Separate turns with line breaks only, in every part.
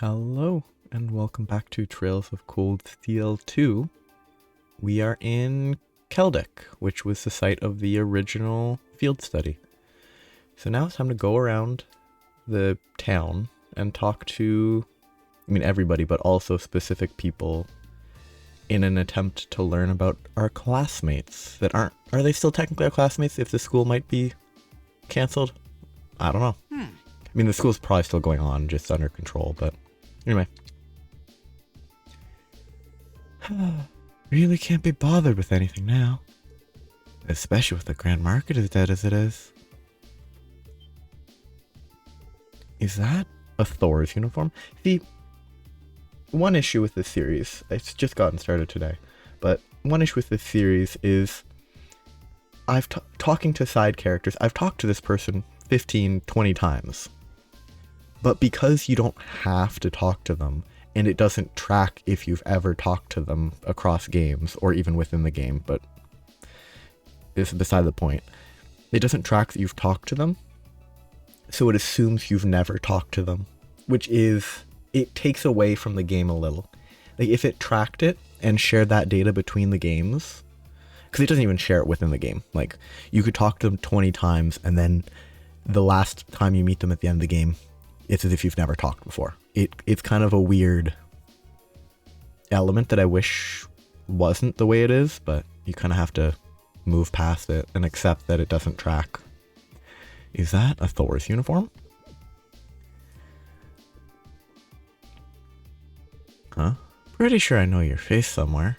Hello, and welcome back to Trails of Cold Steel 2. We are in Celdic, which was the site of the original field study. So now it's time to go around the town and talk to, everybody, but also specific people in an attempt to learn about our classmates that are they still technically our classmates if the school might be cancelled? I don't know. The school's probably still going on, just under control, but anyway. Really can't be bothered with anything now. Especially with the Grand Market as dead as it is. Is that a Thor's uniform? The one issue with this series, it's just gotten started today, but one issue with this series is talking to side characters, I've talked to this person 15, 20 times. But because you don't have to talk to them, and it doesn't track if you've ever talked to them across games, or even within the game, but this is beside the point. It doesn't track that you've talked to them, so it assumes you've never talked to them, which is, it takes away from the game a little. Like, if it tracked it and shared that data between the games, because it doesn't even share it within the game. Like, you could talk to them 20 times, and then the last time you meet them at the end of the game, it's as if you've never talked before. It's kind of a weird element that I wish wasn't the way it is, but you kind of have to move past it and accept that it doesn't track. Is that a Thor's uniform? Huh? Pretty sure I know your face somewhere.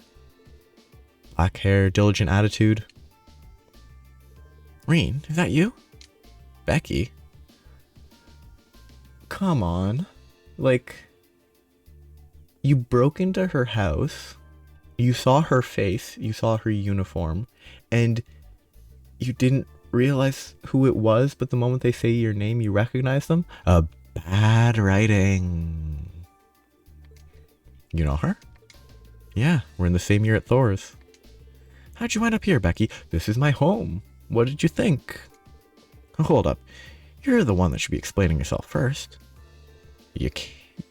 Black hair, diligent attitude. Rean, is that you? Becky? Come on. Like, you broke into her house, you saw her face, you saw her uniform, and you didn't realize who it was, but the moment they say your name, you recognize them? Bad writing. You know her? Yeah, we're in the same year at Thor's. How'd you wind up here, Becky? This is my home. What did you think? Hold up. You're the one that should be explaining yourself first.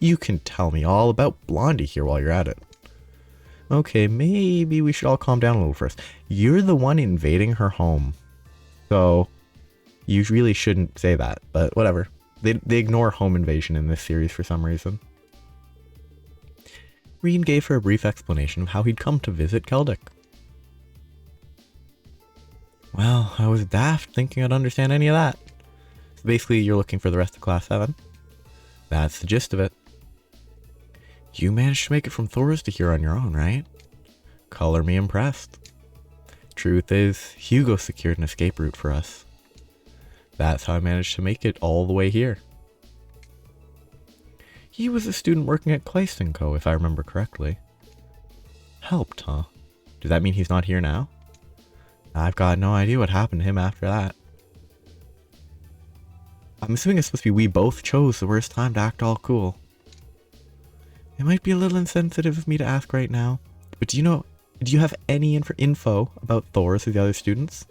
You can tell me all about Blondie here while you're at it. Okay, maybe we should all calm down a little first. You're the one invading her home. So, you really shouldn't say that, but whatever. They ignore home invasion in this series for some reason. Rean gave her a brief explanation of how he'd come to visit Celdic. Well, I was daft thinking I'd understand any of that. So basically, you're looking for the rest of Class 7. That's the gist of it. You managed to make it from Thor's to here on your own, right? Color me impressed. Truth is, Hugo secured an escape route for us. That's how I managed to make it all the way here. He was a student working at Kleist & Co., if I remember correctly. Helped, huh? Does that mean he's not here now? I've got no idea what happened to him after that. I'm assuming it's supposed to be we both chose the worst time to act all cool. It might be a little insensitive of me to ask right now, but do you have any info about Thor's or the other students?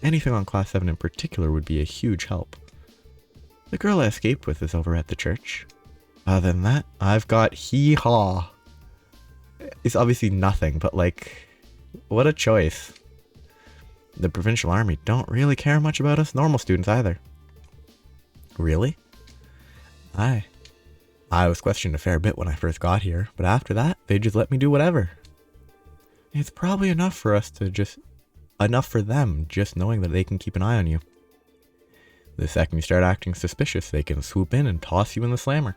Anything on Class 7 in particular would be a huge help. The girl I escaped with is over at the church. Other than that, I've got hee-haw. It's obviously nothing, but like, what a choice. The provincial army don't really care much about us normal students either. Really? I was questioned a fair bit when I first got here, but after that, they just let me do whatever. It's probably enough for them just knowing that they can keep an eye on you. The second you start acting suspicious, they can swoop in and toss you in the slammer.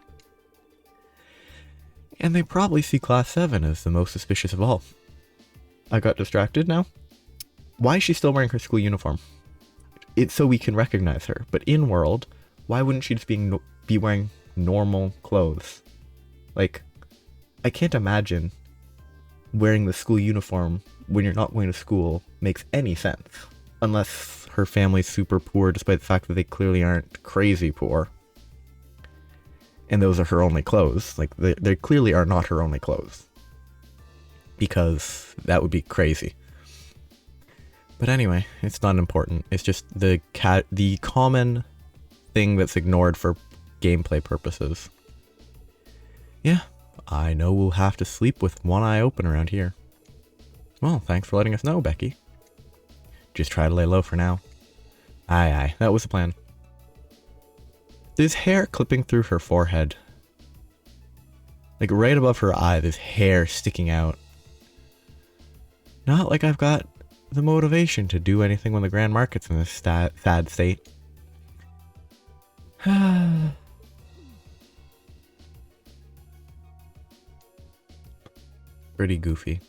And they probably see Class 7 as the most suspicious of all. I got distracted now. Why is she still wearing her school uniform? It's so we can recognize her, but in-world, why wouldn't she just be wearing normal clothes? Like, I can't imagine wearing the school uniform when you're not going to school makes any sense. Unless her family's super poor, despite the fact that they clearly aren't crazy poor. And those are her only clothes. Like, they clearly are not her only clothes. Because that would be crazy. But anyway, it's not important. It's just the common thing that's ignored for gameplay purposes. Yeah, I know we'll have to sleep with one eye open around here. Well, thanks for letting us know, Becky. Just try to lay low for now. Aye, aye, that was the plan. There's hair clipping through her forehead. Like right above her eye, there's hair sticking out. Not like I've got the motivation to do anything when the Grand Market's in this sad state. Pretty goofy.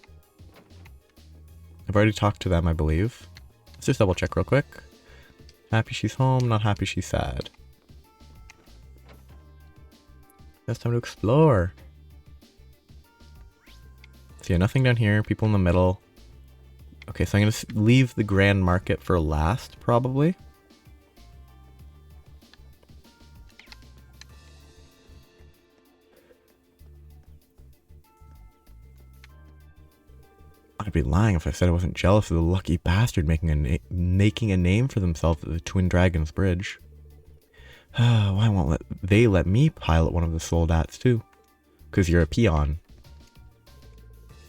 I've already talked to them, I believe. Let's just double check real quick. Happy she's home, not happy she's sad. It's time to explore. So yeah, nothing down here, people in the middle. Okay, so I'm going to leave the Grand Market for last, probably. I'd be lying if I said I wasn't jealous of the lucky bastard making a name for themselves at the Twin Dragons Bridge. Why won't they let me pilot one of the Soldats too? Because you're a peon.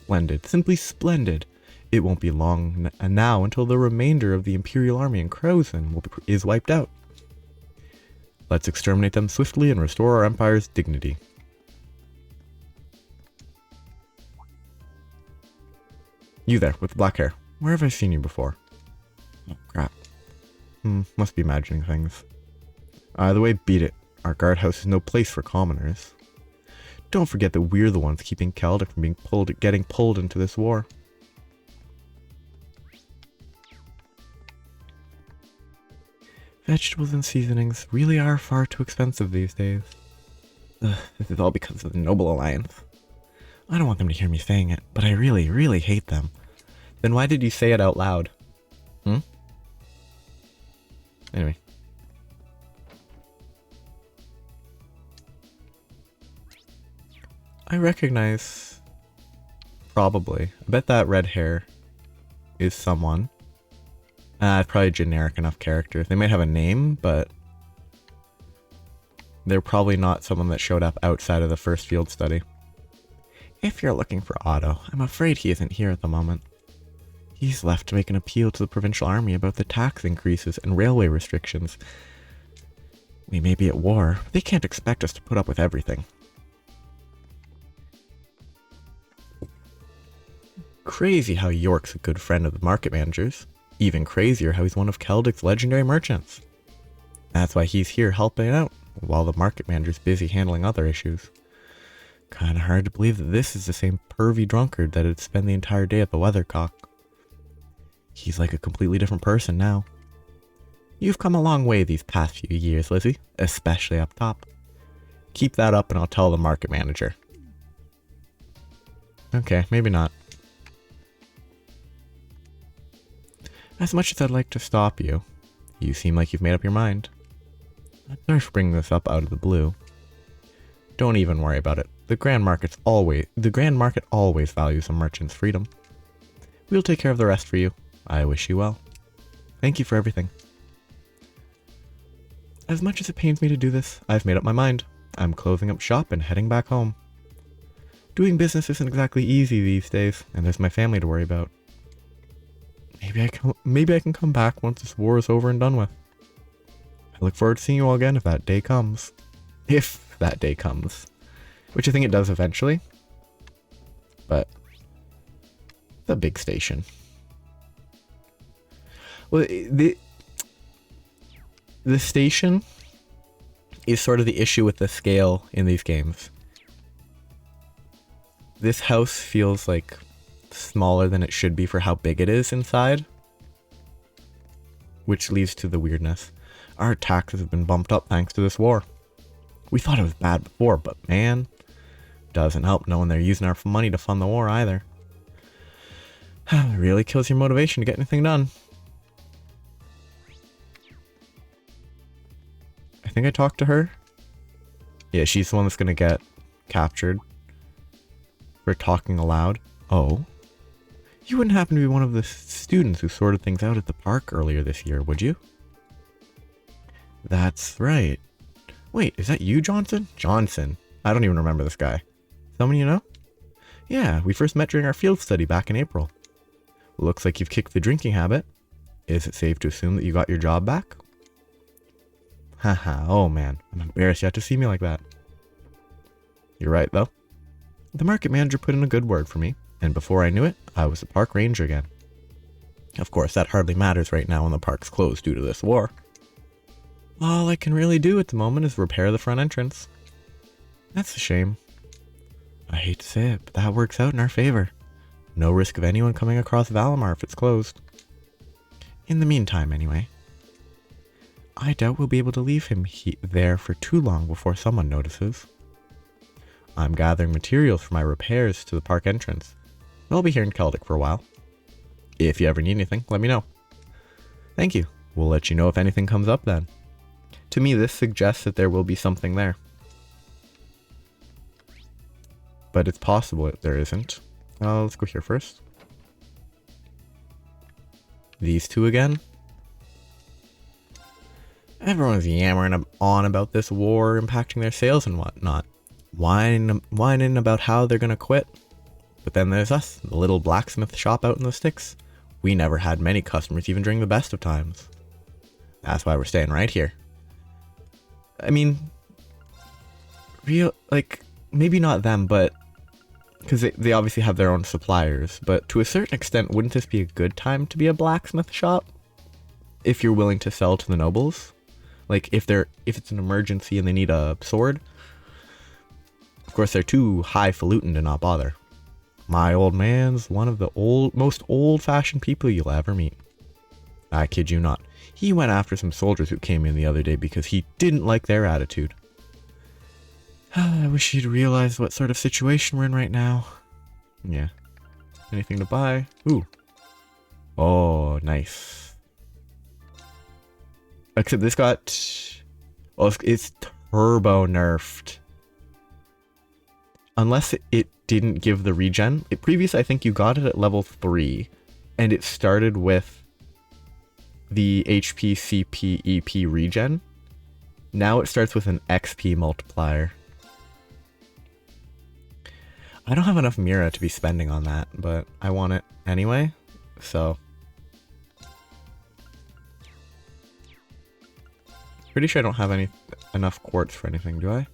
Splendid. Simply splendid. It won't be long now until the remainder of the Imperial Army in Crozen is wiped out. Let's exterminate them swiftly and restore our Empire's dignity. You there, with the black hair. Where have I seen you before? Oh, crap. Must be imagining things. Either way, beat it. Our guardhouse is no place for commoners. Don't forget that we're the ones keeping Celdic from getting pulled into this war. Vegetables and seasonings really are far too expensive these days. This is all because of the Noble Alliance. I don't want them to hear me saying it, but I really, really hate them. Then why did you say it out loud? Anyway. I recognize... Probably. I bet that red hair is someone. Probably a generic enough character. They might have a name, but... they're probably not someone that showed up outside of the first field study. If you're looking for Otto, I'm afraid he isn't here at the moment. He's left to make an appeal to the provincial army about the tax increases and railway restrictions. We may be at war, but they can't expect us to put up with everything. Crazy how York's a good friend of the market managers. Even crazier how he's one of Celdic's legendary merchants. That's why he's here helping out, while the market manager's busy handling other issues. Kinda hard to believe that this is the same pervy drunkard that had spent the entire day at the Weathercock. He's like a completely different person now. You've come a long way these past few years, Lizzie, especially up top. Keep that up and I'll tell the market manager. Okay, maybe not. As much as I'd like to stop you, you seem like you've made up your mind. I'm sorry for bringing this up out of the blue. Don't even worry about it. The Grand Market always values a merchant's freedom. We'll take care of the rest for you. I wish you well. Thank you for everything. As much as it pains me to do this, I've made up my mind. I'm closing up shop and heading back home. Doing business isn't exactly easy these days, and there's my family to worry about. Maybe I can come back once this war is over and done with. I look forward to seeing you all again if that day comes. If that day comes. Which I think it does eventually. But the big station. Well, the station is sort of the issue with the scale in these games. This house feels like smaller than it should be for how big it is inside, which leads to the weirdness. Our taxes have been bumped up thanks to this war. We thought it was bad before, but man, doesn't help knowing they're using our money to fund the war either. It really kills your motivation to get anything done. I think I talked to her. Yeah, she's the one that's gonna get captured for talking aloud. Oh. You wouldn't happen to be one of the students who sorted things out at the park earlier this year, would you? That's right. Wait, is that you, Johnson? Johnson. I don't even remember this guy. Someone you know? Yeah, we first met during our field study back in April. Looks like you've kicked the drinking habit. Is it safe to assume that you got your job back? Haha, oh man, I'm embarrassed you had to see me like that. You're right though. The market manager put in a good word for me, and before I knew it, I was a park ranger again. Of course, that hardly matters right now when the park's closed due to this war. All I can really do at the moment is repair the front entrance. That's a shame. I hate to say it, but that works out in our favor. No risk of anyone coming across Valimar if it's closed. In the meantime, anyway. I doubt we'll be able to leave him there for too long before someone notices. I'm gathering materials for my repairs to the park entrance. I'll be here in Celdic for a while. If you ever need anything, let me know. Thank you. We'll let you know if anything comes up then. To me, this suggests that there will be something there. But it's possible that there isn't. Let's go here first. These two again. Everyone's yammering on about this war impacting their sales and whatnot. Whining about how they're gonna quit. But then there's us, the little blacksmith shop out in the sticks. We never had many customers even during the best of times. That's why we're staying right here. I mean, maybe not them, but because they obviously have their own suppliers, but to a certain extent, wouldn't this be a good time to be a blacksmith shop? If you're willing to sell to the nobles? Like, if it's an emergency and they need a sword? Of course, they're too highfalutin to not bother. My old man's one of the most old-fashioned people you'll ever meet. I kid you not. He went after some soldiers who came in the other day because he didn't like their attitude. I wish he'd realized what sort of situation we're in right now. Yeah. Anything to buy? Ooh. Oh, nice. Except this got... Oh, it's turbo nerfed. Unless it didn't give the regen. Previously, I think you got it at level 3. And it started with the HP, CP, EP regen. Now it starts with an XP multiplier. I don't have enough Mira to be spending on that, but I want it anyway, so. Pretty sure I don't have enough quartz for anything, do I?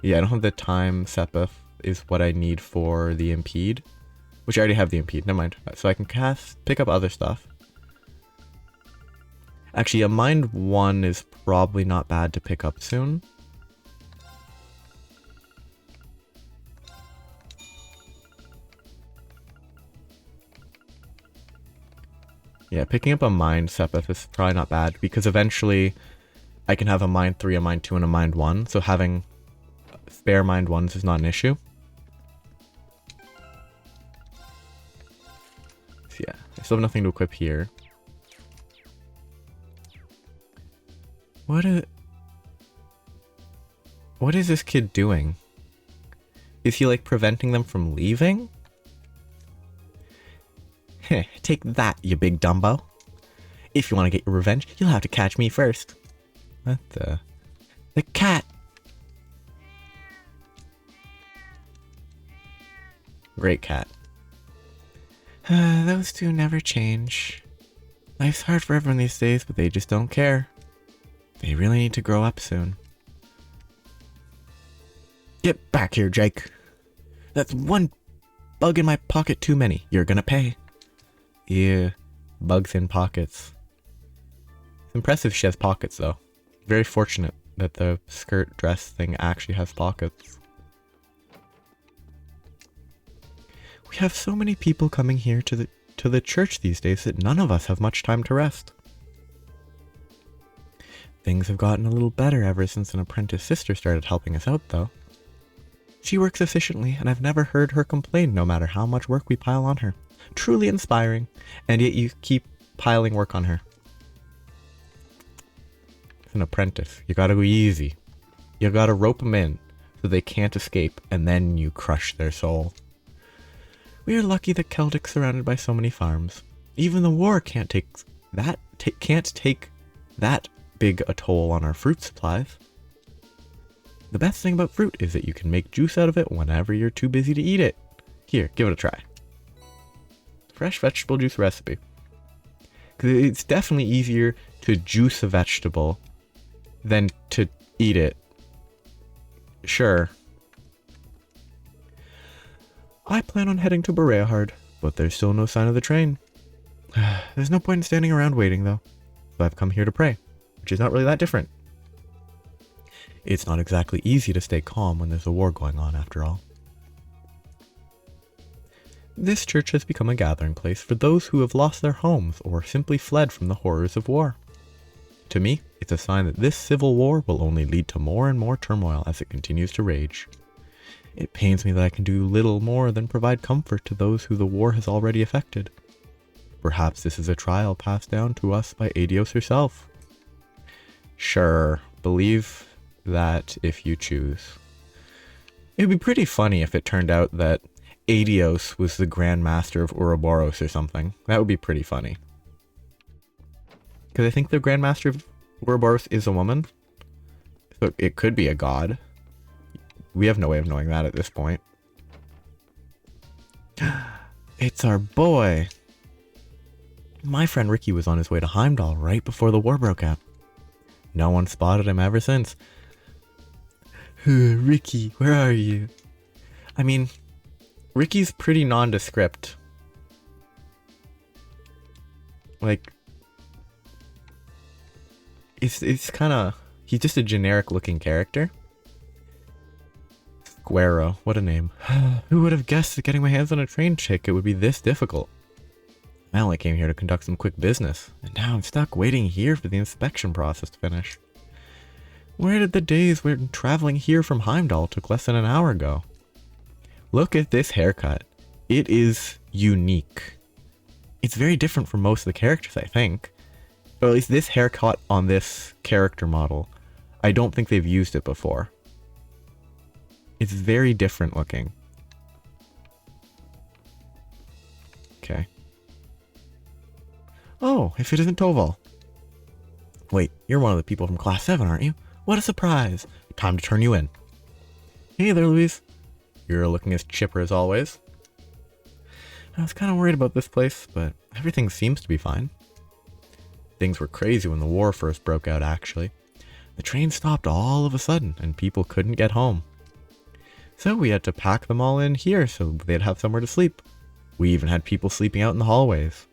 Yeah, I don't have the time Sepith is what I need for the Impede, which I already have the Impede, never mind. So I can pick up other stuff. Actually, a Mind 1 is probably not bad to pick up soon. Yeah, picking up a Mind Sepith is probably not bad, because eventually I can have a Mind 3, a Mind 2, and a Mind 1, so having spare Mind 1s is not an issue. So yeah, I still have nothing to equip here. What is this kid doing? Is he like preventing them from leaving? Heh, take that, you big Dumbo. If you want to get your revenge, you'll have to catch me first. What the? The cat! Great cat. Those two never change. Life's hard for everyone these days, but they just don't care. They really need to grow up soon. Get back here, Jake. That's one bug in my pocket too many. You're gonna pay. Yeah, bugs in pockets. It's impressive she has pockets, though. Very fortunate that the skirt dress thing actually has pockets. We have so many people coming here to the church these days that none of us have much time to rest. Things have gotten a little better ever since an apprentice sister started helping us out, though. She works efficiently, and I've never heard her complain no matter how much work we pile on her. Truly inspiring, and yet you keep piling work on her. It's an apprentice. You gotta go easy. You gotta rope them in so they can't escape, and then you crush their soul. We are lucky that Celdic's surrounded by so many farms. Even the war can't take that big a toll on our fruit supplies. The best thing about fruit is that you can make juice out of it whenever you're too busy to eat it. Here, give it a try. Fresh vegetable juice recipe. Because it's definitely easier to juice a vegetable than to eat it. Sure. I plan on heading to Bereahard, but there's still no sign of the train. There's no point in standing around waiting, though. So I've come here to pray, which is not really that different. It's not exactly easy to stay calm when there's a war going on, after all. This church has become a gathering place for those who have lost their homes or simply fled from the horrors of war. To me, it's a sign that this civil war will only lead to more and more turmoil as it continues to rage. It pains me that I can do little more than provide comfort to those who the war has already affected. Perhaps this is a trial passed down to us by Adios herself. Sure, believe that if you choose. It would be pretty funny if it turned out that Adios was the Grand Master of Ouroboros or something. That would be pretty funny. Because I think the Grand Master of Ouroboros is a woman. So it could be a god. We have no way of knowing that at this point. It's our boy. My friend Ricky was on his way to Heimdall right before the war broke out. No one spotted him ever since. Ricky, where are you? I mean, Ricky's pretty nondescript. Like, it's kind of, he's just a generic looking character. Squarrow, what a name. Who would have guessed that getting my hands on a train ticket would be this difficult? I only came here to conduct some quick business, and now I'm stuck waiting here for the inspection process to finish. Where did the days when traveling here from Heimdall took less than an hour go? Look at this haircut. It is unique. It's very different from most of the characters, I think. But at least this haircut on this character model, I don't think they've used it before. It's very different looking. Okay. Oh, if it isn't Toval. Wait, you're one of the people from Class 7, aren't you? What a surprise. Time to turn you in. Hey there, Louise. You're looking as chipper as always. I was kind of worried about this place, but everything seems to be fine. Things were crazy when the war first broke out, actually. The train stopped all of a sudden, and people couldn't get home. So we had to pack them all in here so they'd have somewhere to sleep. We even had people sleeping out in the hallways.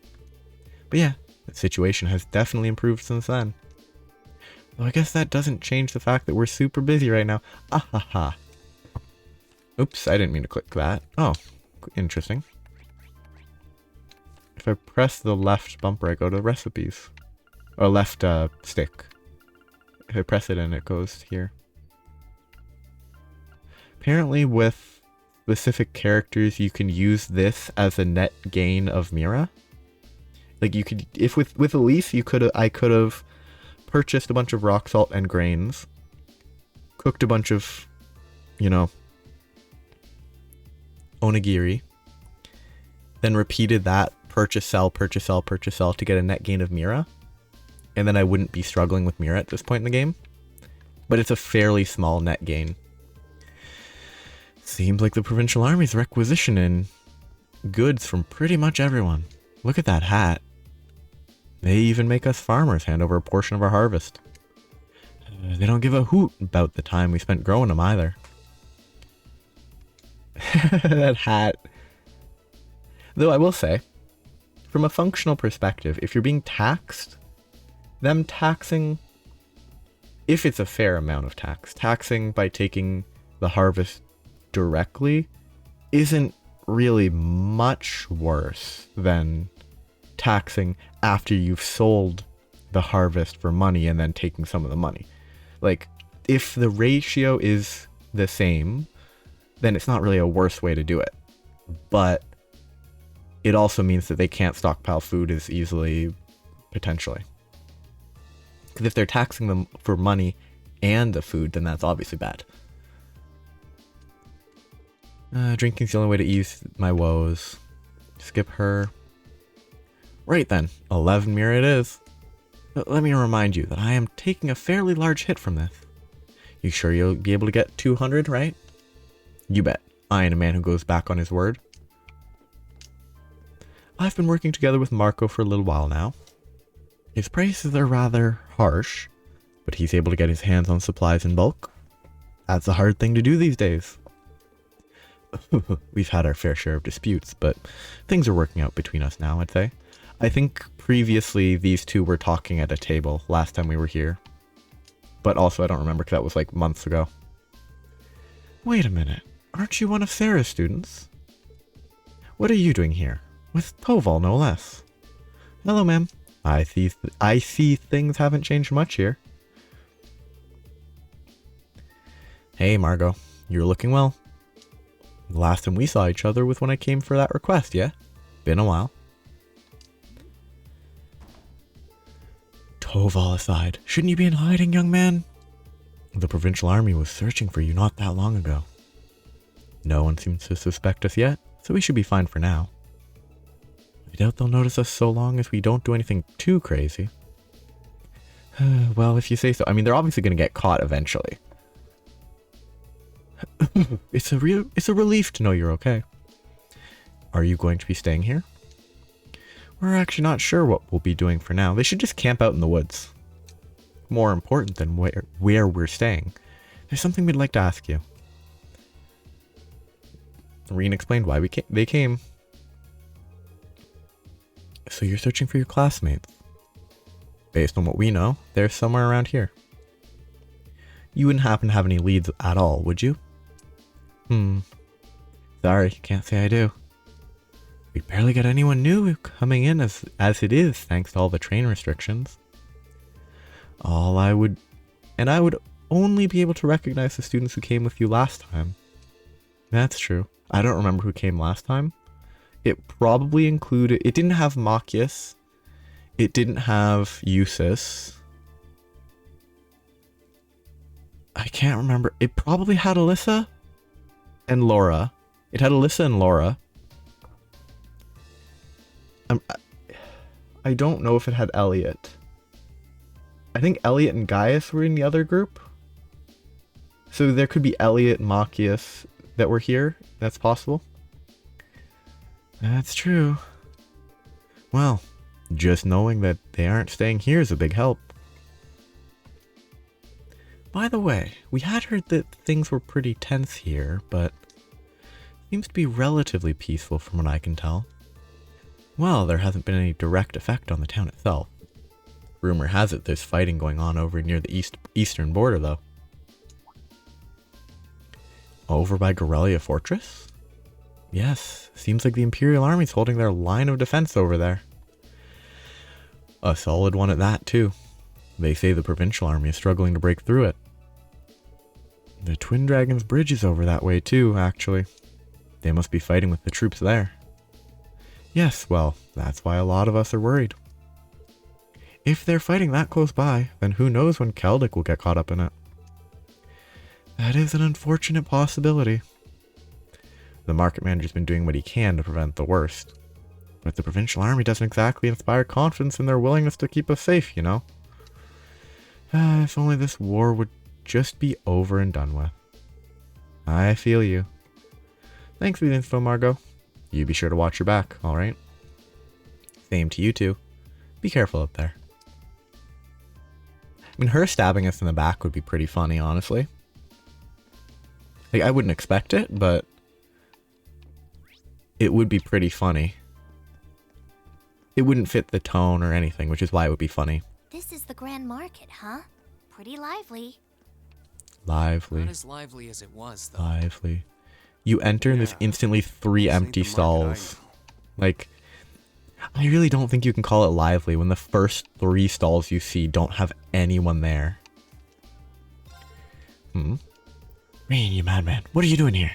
But yeah, the situation has definitely improved since then. Though I guess that doesn't change the fact that we're super busy right now. Ah ha ha. Oops, I didn't mean to click that. Oh, interesting. If I press the left bumper, I go to recipes. Or left stick. If I press it in, it goes here. Apparently with specific characters, you can use this as a net gain of Mira. Like you could, if with Elise, I could have purchased a bunch of rock salt and grains, cooked a bunch of, you know, onigiri, then repeated that, purchase, sell, purchase, sell, purchase, sell to get a net gain of Mira. And then I wouldn't be struggling with Mira at this point in the game. But it's a fairly small net gain. Seems like the provincial army's requisitioning goods from pretty much everyone. Look at that hat. They even make us farmers hand over a portion of our harvest. They don't give a hoot about the time we spent growing them either. That hat. Though I will say, from a functional perspective, if you're being taxed, them taxing, if it's a fair amount of taxing by taking the harvest directly isn't really much worse than taxing after you've sold the harvest for money and then taking some of the money. Like, if the ratio is the same, then it's not really a worse way to do it. But it also means that they can't stockpile food as easily, potentially. Because if they're taxing them for money and the food, then that's obviously bad. Drinking's the only way to ease my woes. Skip her. Right then, 11 Mira it is. But let me remind you that I am taking a fairly large hit from this. You sure you'll be able to get 200, right? You bet. I ain't a man who goes back on his word. I've been working together with Marco for a little while now. His prices are rather harsh, but he's able to get his hands on supplies in bulk. That's a hard thing to do these days. We've had our fair share of disputes, but things are working out between us now, I'd say. I think previously these two were talking at a table last time we were here. But also I don't remember because that was like months ago. Wait a minute. Aren't you one of Sarah's students? What are you doing here? With Toval, no less. Hello, ma'am. I see things haven't changed much here. Hey, Margot. You're looking well. The last time we saw each other was when I came for that request, yeah? Been a while. Toval aside, shouldn't you be in hiding, young man? The provincial army was searching for you not that long ago. No one seems to suspect us yet, so we should be fine for now. I doubt they'll notice us so long as we don't do anything too crazy. Well, if you say so. I mean, they're obviously going to get caught eventually. It's a relief to know you're okay. Are you going to be staying here? We're actually not sure what we'll be doing for now. They should just camp out in the woods. More important than where we're staying. There's something we'd like to ask you. Rean explained why they came. So you're searching for your classmates. Based on what we know, they're somewhere around here. You wouldn't happen to have any leads at all, would you? Sorry, can't say I do. We barely got anyone new coming in as it is, thanks to all the train restrictions. I would only be able to recognize the students who came with you last time. That's true. I don't remember who came last time. It probably included... It didn't have Machias. It didn't have Eusis. I can't remember. It probably had Alyssa and Laura. It had Alyssa and Laura. I don't know if it had Elliot. I think Elliot and Gaius were in the other group. So there could be Elliot and Machias that were here. That's possible. That's true. Well, just knowing that they aren't staying here is a big help. By the way, we had heard that things were pretty tense here, but seems to be relatively peaceful from what I can tell. Well, there hasn't been any direct effect on the town itself. Rumor has it there's fighting going on over near the eastern border, though. Over by Gorelia Fortress? Yes, seems like the Imperial Army's holding their line of defense over there. A solid one at that, too. They say the Provincial Army is struggling to break through it. The Twin Dragons Bridge is over that way, too, actually. They must be fighting with the troops there. Yes, well, that's why a lot of us are worried. If they're fighting that close by, then who knows when Celdic will get caught up in it. That is an unfortunate possibility. The market manager's been doing what he can to prevent the worst. But the Provincial Army doesn't exactly inspire confidence in their willingness to keep us safe, you know? If only this war would just be over and done with. I feel you. Thanks for the info, Margot. You be sure to watch your back, alright? Same to you two. Be careful out there. I mean, her stabbing us in the back would be pretty funny, honestly. Like, I wouldn't expect it, but it would be pretty funny. It wouldn't fit the tone or anything, which is why it would be funny.
This is the Grand Market, huh? Pretty lively.
Lively.
Not as lively as it was, though.
Lively. You enter and there's instantly 3 empty stalls. Like, I really don't think you can call it lively when the first 3 stalls you see don't have anyone there. Rean, you madman. What are you doing here?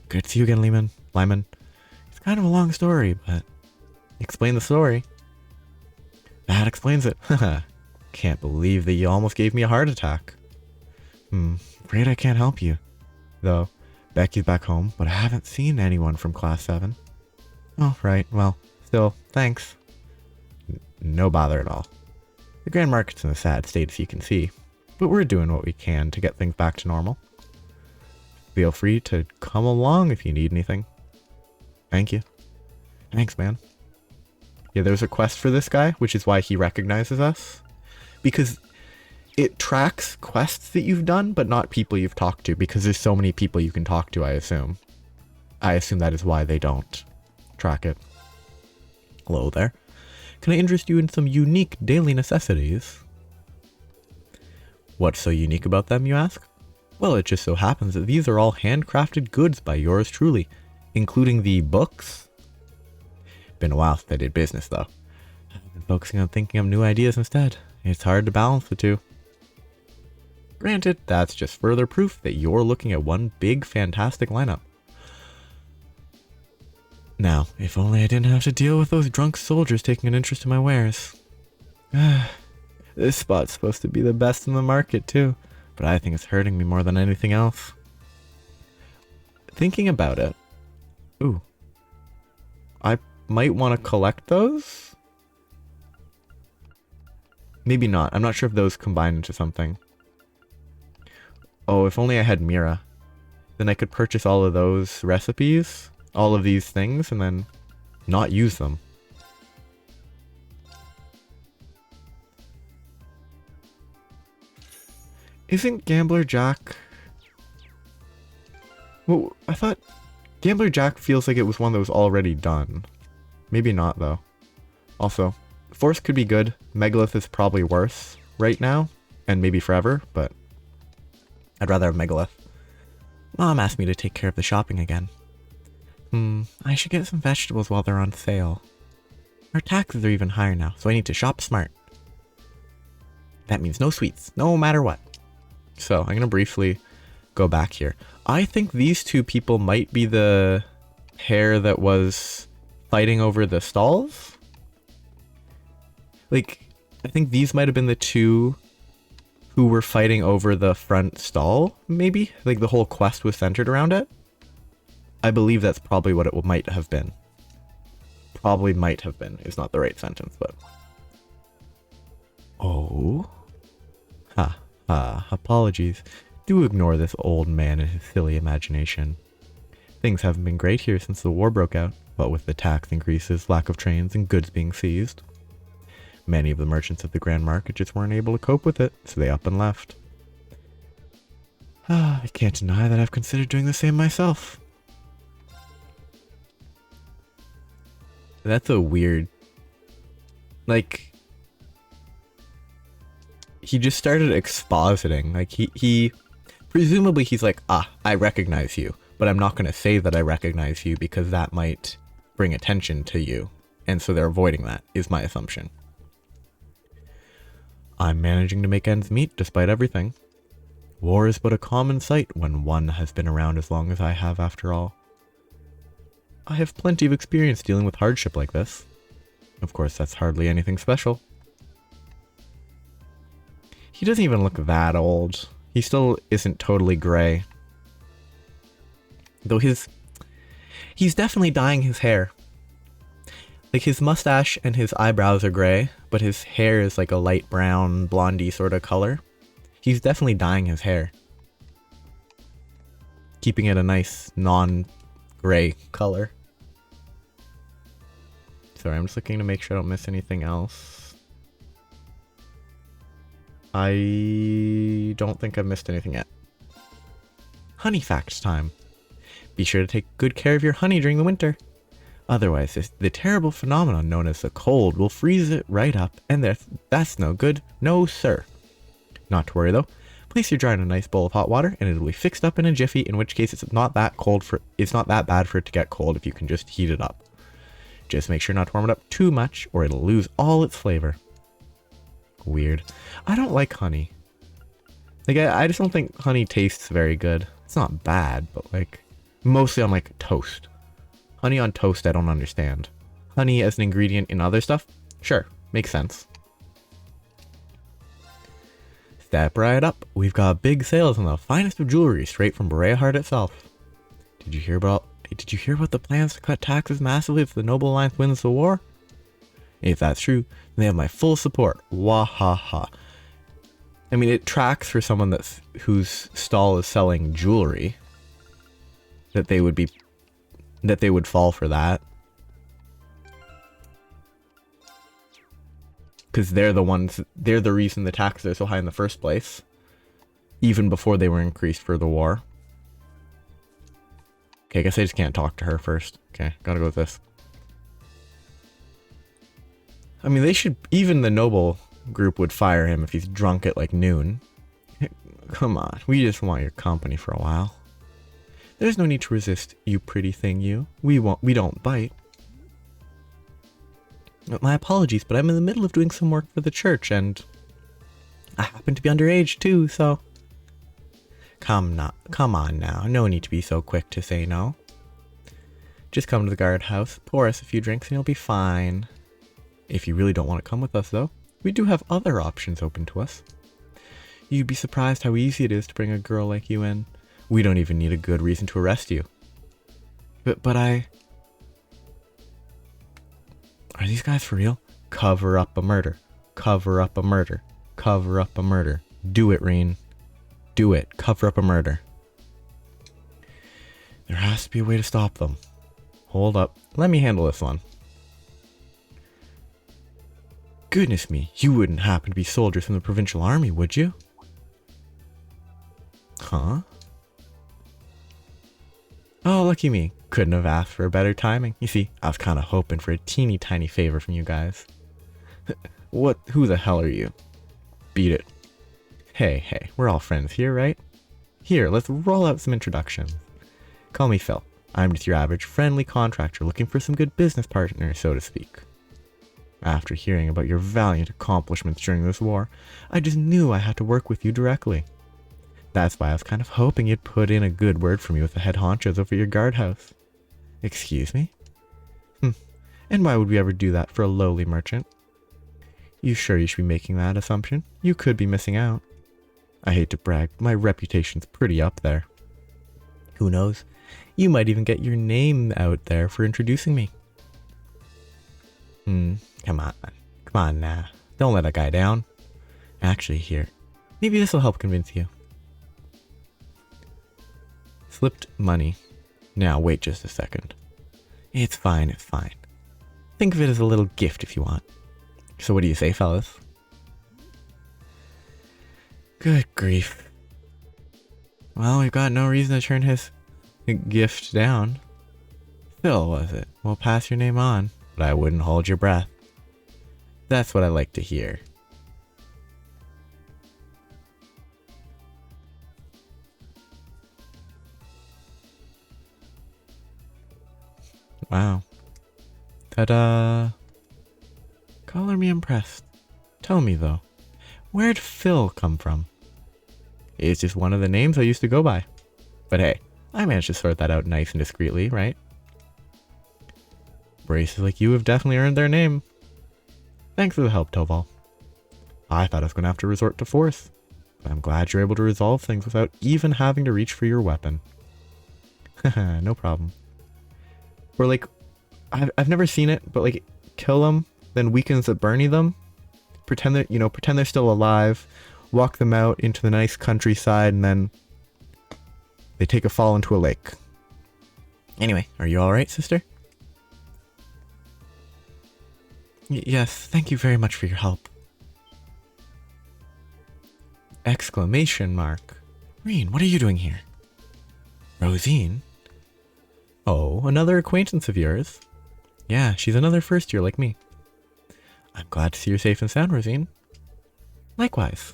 Good to see you again, Lyman. It's kind of a long story, but... Explain the story. That explains it. Haha. Can't believe that you almost gave me a heart attack. Afraid I can't help you. Though, Becky's back home, but I haven't seen anyone from Class 7. Oh, right. Well, still, thanks. No bother at all. The Grand Market's in a sad state, as you can see. but we're doing what we can to get things back to normal. Feel free to come along if you need anything. Thank you. Thanks, man. Yeah, there's a quest for this guy, which is why he recognizes us. Because it tracks quests that you've done, but not people you've talked to, because there's so many people you can talk to, I assume. I assume that is why they don't track it. Hello there. Can I interest you in some unique daily necessities? What's so unique about them, you ask? Well, it just so happens that these are all handcrafted goods by yours truly, including the books. Been a while since I did business, though. I've been focusing on thinking of new ideas instead. It's hard to balance the two. Granted, that's just further proof that you're looking at one big, fantastic lineup. Now, if only I didn't have to deal with those drunk soldiers taking an interest in my wares. This spot's supposed to be the best in the market, too, but I think it's hurting me more than anything else. Thinking about it, ooh, I might want to collect those? Maybe not. I'm not sure if those combine into something. Oh, if only I had Mira. Then I could purchase all of those recipes, all of these things, and then not use them. Isn't Gambler Jack... Well, I thought Gambler Jack feels like it was one that was already done. Maybe not, though. Also, Force could be good. Megalith is probably worse right now, and maybe forever, but I'd rather have Megalith. Mom asked me to take care of the shopping again. I should get some vegetables while they're on sale. Our taxes are even higher now, so I need to shop smart. That means no sweets, no matter what. So, I'm going to briefly go back here. I think these two people might be the pair that was fighting over the stalls. Like, I think these might have been the two who were fighting over the front stall, maybe? Like, the whole quest was centered around it. I believe that's probably what it might have been. Probably might have been is not the right sentence, but... Oh? Apologies. Do ignore this old man and his silly imagination. Things haven't been great here since the war broke out, what with the tax increases, lack of trains, and goods being seized. Many of the merchants at the Grand Market just weren't able to cope with it, so they up and left. I can't deny that I've considered doing the same myself. That's a weird... Like... He just started expositing. Like, he... Presumably he's like, I recognize you, but I'm not going to say that I recognize you because that might bring attention to you. And so they're avoiding that, is my assumption. I'm managing to make ends meet despite everything. War is but a common sight when one has been around as long as I have after all. I have plenty of experience dealing with hardship like this. Of course, that's hardly anything special. He doesn't even look that old. He still isn't totally gray. Though he's definitely dyeing his hair. Like, his mustache and his eyebrows are gray, but his hair is like a light brown, blondie sort of color. He's definitely dyeing his hair. Keeping it a nice, non-gray color. Sorry, I'm just looking to make sure I don't miss anything else. I don't think I've missed anything yet. Honey facts time. Be sure to take good care of your honey during the winter. Otherwise, the terrible phenomenon known as the cold will freeze it right up, and that's no good. No, sir. Not to worry, though. Place your jar in a nice bowl of hot water, and it'll be fixed up in a jiffy, in which case it's not that bad for it to get cold if you can just heat it up. Just make sure not to warm it up too much, or it'll lose all its flavor. Weird. I don't like honey. Like, I just don't think honey tastes very good. It's not bad, but, like, mostly on, like, toast. Honey on toast, I don't understand. Honey as an ingredient in other stuff? Sure, makes sense. Step right up. We've got big sales on the finest of jewelry straight from Berea Heart itself. Did you hear about the plans to cut taxes massively if the Noble Alliance wins the war? If that's true, then they have my full support. Wahaha. I mean, it tracks for someone whose stall is selling jewelry. That they would fall for that. Because they're the reason the taxes are so high in the first place. Even before they were increased for the war. Okay, I guess I just can't talk to her first. Okay, gotta go with this. I mean, even the noble group would fire him if he's drunk at like noon. Come on, we just want your company for a while. There's no need to resist, you pretty thing, you. We don't bite. My apologies, but I'm in the middle of doing some work for the church, and I happen to be underage too, so... Come on now, no need to be so quick to say no. Just come to the guardhouse, pour us a few drinks, and you'll be fine. If you really don't want to come with us, though, we do have other options open to us. You'd be surprised how easy it is to bring a girl like you in. We don't even need a good reason to arrest you. But are these guys for real? Cover up a murder. Cover up a murder. Cover up a murder. Do it, Rean. Do it. Cover up a murder. There has to be a way to stop them. Hold up. Let me handle this one. Goodness me, you wouldn't happen to be soldiers from the provincial army, would you? Huh? Oh, lucky me. Couldn't have asked for a better timing. You see, I was kind of hoping for a teeny tiny favor from you guys. Who the hell are you? Beat it. Hey, we're all friends here, right? Here, let's roll out some introductions. Call me Phil. I'm just your average friendly contractor looking for some good business partners, so to speak. After hearing about your valiant accomplishments during this war, I just knew I had to work with you directly. That's why I was kind of hoping you'd put in a good word for me with the head honchos over your guardhouse. Excuse me? And why would we ever do that for a lowly merchant? You sure you should be making that assumption? You could be missing out. I hate to brag, but my reputation's pretty up there. Who knows? You might even get your name out there for introducing me. Come on now. Don't let a guy down. Actually, here. Maybe this will help convince you. Slipped money. Now, wait just a second. It's fine. Think of it as a little gift if you want. So what do you say, fellas? Good grief. Well, we've got no reason to turn his gift down. Phil, was it? We'll pass your name on, but I wouldn't hold your breath. That's what I like to hear. Wow. Ta-da! Color me impressed. Tell me though, where'd Phil come from? It's just one of the names I used to go by. But hey, I managed to sort that out nice and discreetly, right? Braces like you have definitely earned their name. Thanks for the help, Toval. I thought I was going to have to resort to force, but I'm glad you're able to resolve things without even having to reach for your weapon. Haha, no problem. Or like, I've never seen it, but like, kill them, then weakens that Bernie them, pretend they're still alive, walk them out into the nice countryside, and then they take a fall into a lake. Anyway, are you alright, sister? Yes, thank you very much for your help. Exclamation mark. Rean, what are you doing here? Rosine? Oh, another acquaintance of yours? Yeah, she's another first year like me. I'm glad to see you're safe and sound, Rosine. Likewise.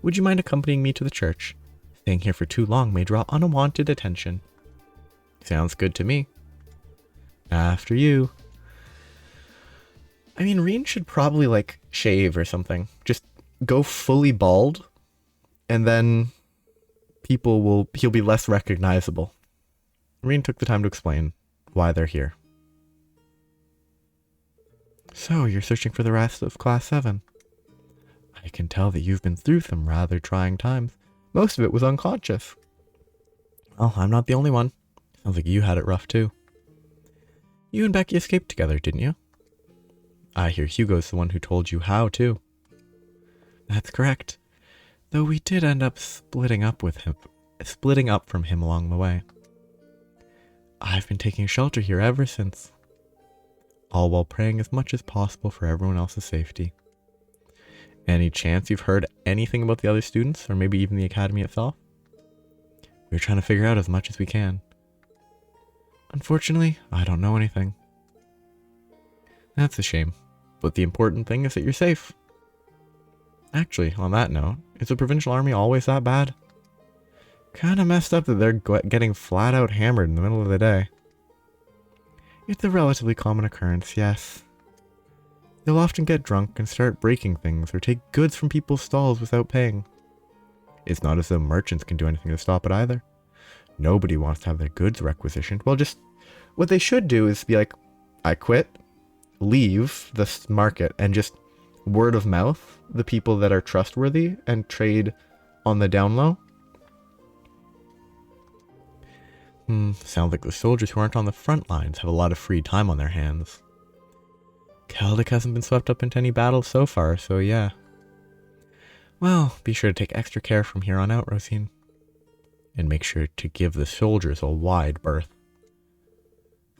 Would you mind accompanying me to the church? Staying here for too long may draw unwanted attention. Sounds good to me. After you. I mean, Rean should probably, like, shave or something. Just go fully bald, and then he'll be less recognizable. Rean took the time to explain why they're here. So, you're searching for the rest of Class 7. I can tell that you've been through some rather trying times. Most of it was unconscious. Well, I'm not the only one. Sounds like you had it rough too. You and Becky escaped together, didn't you? I hear Hugo's the one who told you how, too. That's correct. Though we did end up splitting up from him along the way. I've been taking shelter here ever since, all while praying as much as possible for everyone else's safety. Any chance you've heard anything about the other students, or maybe even the academy itself? We're trying to figure out as much as we can. Unfortunately, I don't know anything. That's a shame, but the important thing is that you're safe. Actually, on that note, is the provincial army always that bad? Kinda messed up that they're getting flat out hammered in the middle of the day. It's a relatively common occurrence, yes. They'll often get drunk and start breaking things or take goods from people's stalls without paying. It's not as though merchants can do anything to stop it either. Nobody wants to have their goods requisitioned. Well, just what they should do is be like, I quit, leave this market, and just word of mouth the people that are trustworthy and trade on the down low. Sounds like the soldiers who aren't on the front lines have a lot of free time on their hands. Celdic hasn't been swept up into any battles so far, so yeah. Well, be sure to take extra care from here on out, Rean. And make sure to give the soldiers a wide berth.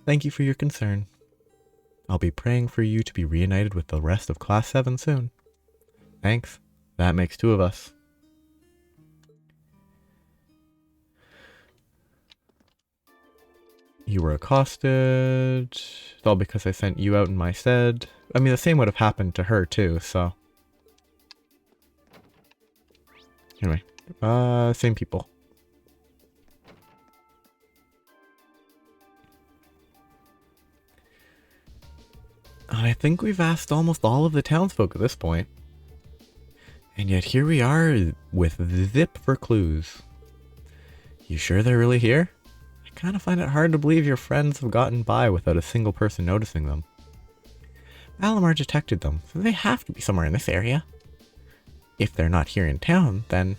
Thank you for your concern. I'll be praying for you to be reunited with the rest of Class 7 soon. Thanks. That makes 2 of us. You were accosted. It's all because I sent you out in my stead. I mean, the same would have happened to her too, so. Anyway, same people. I think we've asked almost all of the townsfolk at this point. And yet here we are with zip for clues. You sure they're really here? I kind of find it hard to believe your friends have gotten by without a single person noticing them. Valimar detected them, so they have to be somewhere in this area. If they're not here in town, then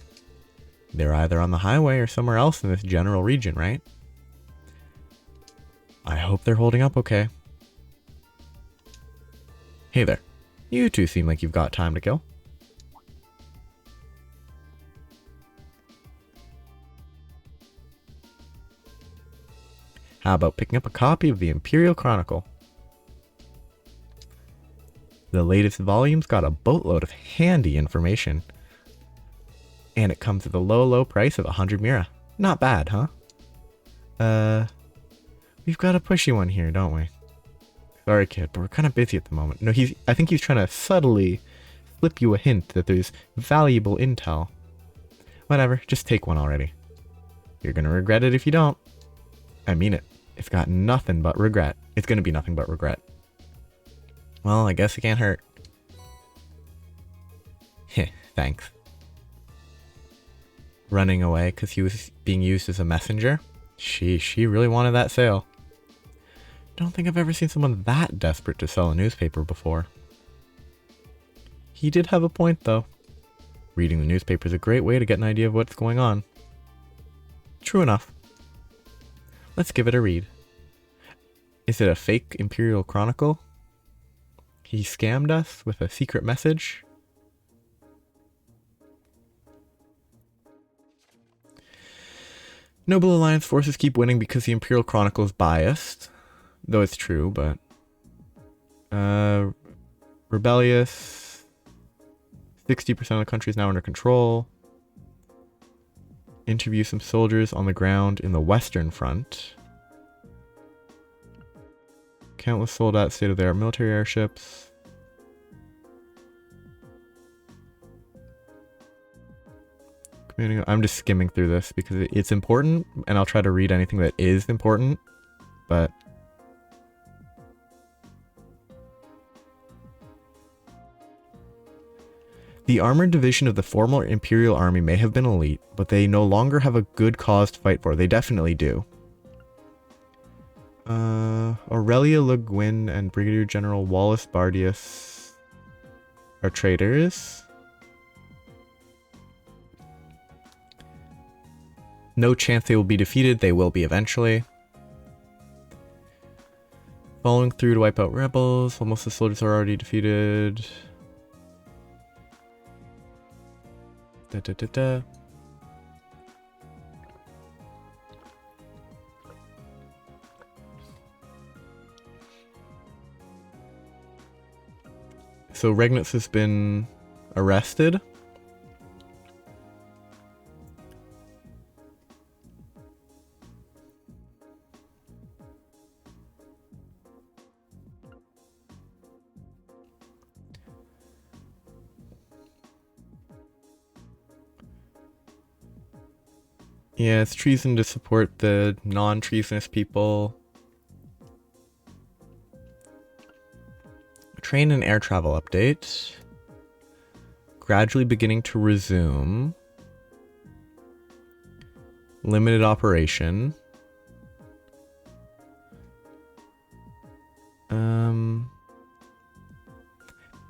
they're either on the highway or somewhere else in this general region, right? I hope they're holding up okay. Hey there. You two seem like you've got time to kill. How about picking up a copy of the Imperial Chronicle? The latest volume's got a boatload of handy information. And it comes at the low, low price of 100 mira. Not bad, huh? We've got a pushy one here, don't we? Sorry, kid, but we're kind of busy at the moment. No, I think he's trying to subtly flip you a hint that there's valuable intel. Whatever, just take one already. You're gonna regret it if you don't. I mean it. It's got nothing but regret. It's gonna be nothing but regret. Well, I guess it can't hurt. Heh, thanks. Running away because he was being used as a messenger? She really wanted that sale. Don't think I've ever seen someone that desperate to sell a newspaper before. He did have a point, though. Reading the newspaper is a great way to get an idea of what's going on. True enough. Let's give it a read. Is it a fake Imperial Chronicle? He scammed us with a secret message? Noble Alliance forces keep winning because the Imperial Chronicle is biased. Though it's true, but... rebellious. 60% of the country is now under control. Interview some soldiers on the ground in the Western Front. Countless sold-out state-of-the-art military airships. I'm just skimming through this because it's important, and I'll try to read anything that is important, but... The armored division of the former Imperial Army may have been elite, but they no longer have a good cause to fight for. They definitely do. Aurelia Le Guin and Brigadier General Wallace Bardius are traitors. No chance they will be defeated. They will be eventually. Following through to wipe out rebels. While most of the soldiers are already defeated. Da, da, da, da. So Regnitz has been arrested. Yeah, it's treason to support the non-treasonous people. Train and air travel update. Gradually beginning to resume. Limited operation.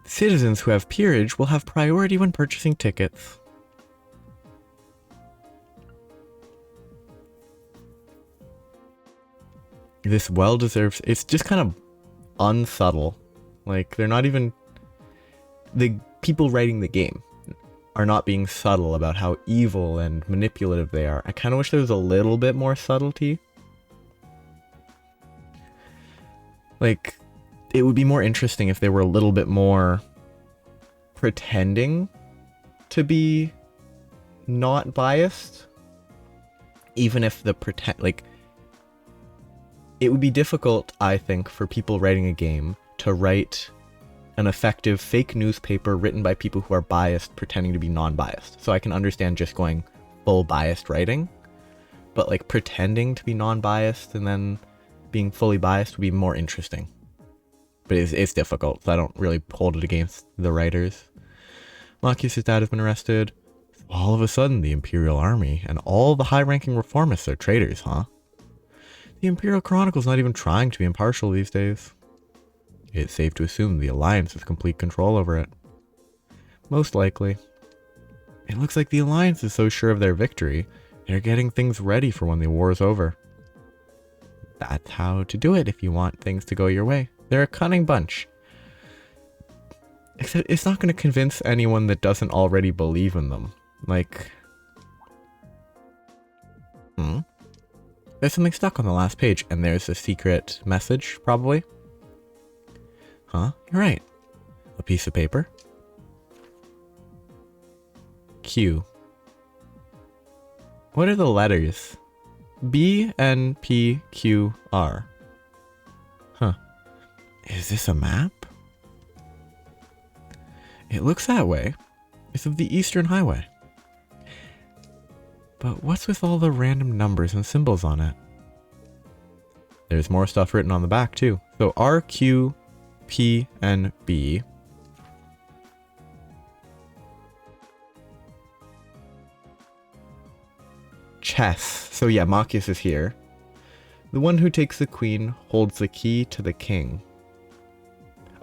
Citizens who have peerage will have priority when purchasing tickets. This well-deserved... It's just kind of unsubtle. Like, they're not even... The people writing the game are not being subtle about how evil and manipulative they are. I kind of wish there was a little bit more subtlety. Like, it would be more interesting if they were a little bit more pretending to be not biased. Even if the pretend... Like... It would be difficult, I think, for people writing a game to write an effective fake newspaper written by people who are biased pretending to be non-biased. So I can understand just going full biased writing, but like pretending to be non-biased and then being fully biased would be more interesting. But it's difficult, so I don't really hold it against the writers. Machias' dad has been arrested. All of a sudden, the Imperial Army and all the high-ranking reformists are traitors, huh? The Imperial Chronicle's not even trying to be impartial these days. It's safe to assume the Alliance has complete control over it. Most likely. It looks like the Alliance is so sure of their victory, they're getting things ready for when the war is over. That's how to do it if you want things to go your way. They're a cunning bunch. Except it's not going to convince anyone that doesn't already believe in them. Like... There's something stuck on the last page, and there's a secret message, probably. Huh? You're right. A piece of paper. Q. What are the letters? B, N, P, Q, R. Huh. Is this a map? It looks that way. It's of the Eastern Highway. But what's with all the random numbers and symbols on it? There's more stuff written on the back too. So R, Q, P, N, B. Chess. So yeah, Machias is here. The one who takes the queen holds the key to the king.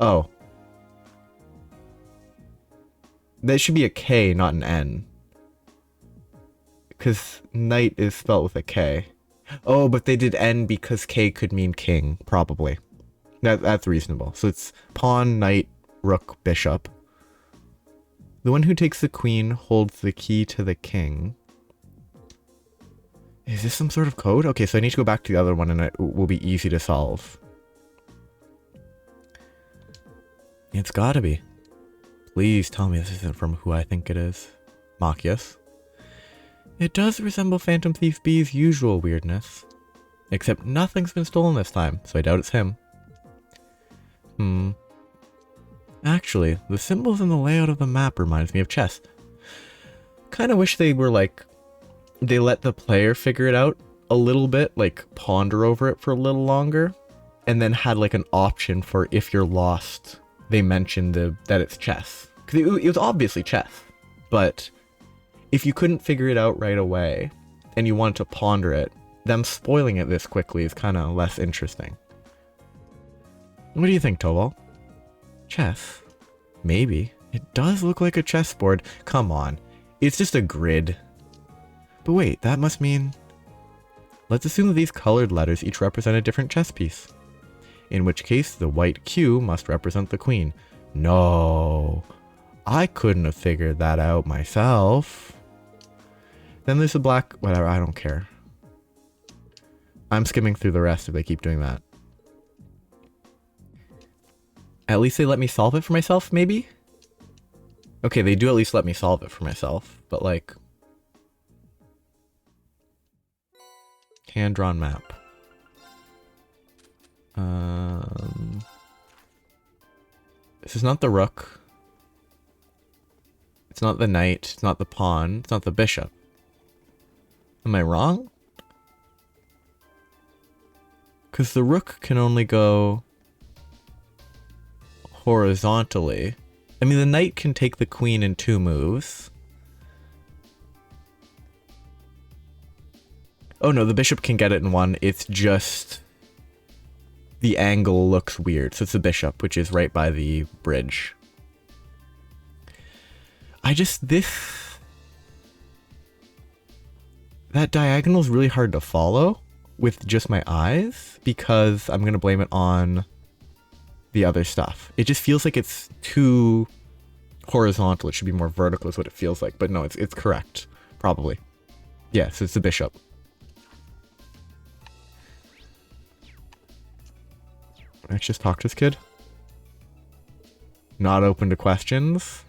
Oh. That should be a K, not an N. Because knight is spelled with a K. Oh, but they did N because K could mean king, probably. That's reasonable. So it's pawn, knight, rook, bishop. The one who takes the queen holds the key to the king. Is this some sort of code? Okay, so I need to go back to the other one and it will be easy to solve. It's gotta be. Please tell me this isn't from who I think it is. Machias. It does resemble Phantom Thief B's usual weirdness. Except nothing's been stolen this time, so I doubt it's him. Actually, the symbols in the layout of the map reminds me of chess. Kinda wish they were like... They let the player figure it out a little bit, like ponder over it for a little longer, and then had like an option for if you're lost, they mentioned that it's chess. Because it was obviously chess, but... If you couldn't figure it out right away, and you wanted to ponder it, them spoiling it this quickly is kind of less interesting. What do you think, Tobal? Chess? Maybe. It does look like a chessboard. Come on. It's just a grid. But wait, that must mean... Let's assume that these colored letters each represent a different chess piece. In which case, the white Q must represent the queen. No. I couldn't have figured that out myself. Then there's a black... Whatever, I don't care. I'm skimming through the rest if they keep doing that. At least they let me solve it for myself, maybe? Okay, they do at least let me solve it for myself, but like... Hand-drawn map. This is not the rook. It's not the knight. It's not the pawn. It's not the bishop. Am I wrong? Because the rook can only go horizontally. I mean, the knight can take the queen in 2 moves. Oh no, the bishop can get it in 1. It's just the angle looks weird. So it's the bishop, which is right by the bridge. That diagonal is really hard to follow with just my eyes because I'm going to blame it on the other stuff. It just feels like it's too horizontal. It should be more vertical is what it feels like. But no, it's correct. Probably. Yes, it's the bishop. Let's just talk to this kid. Not open to questions.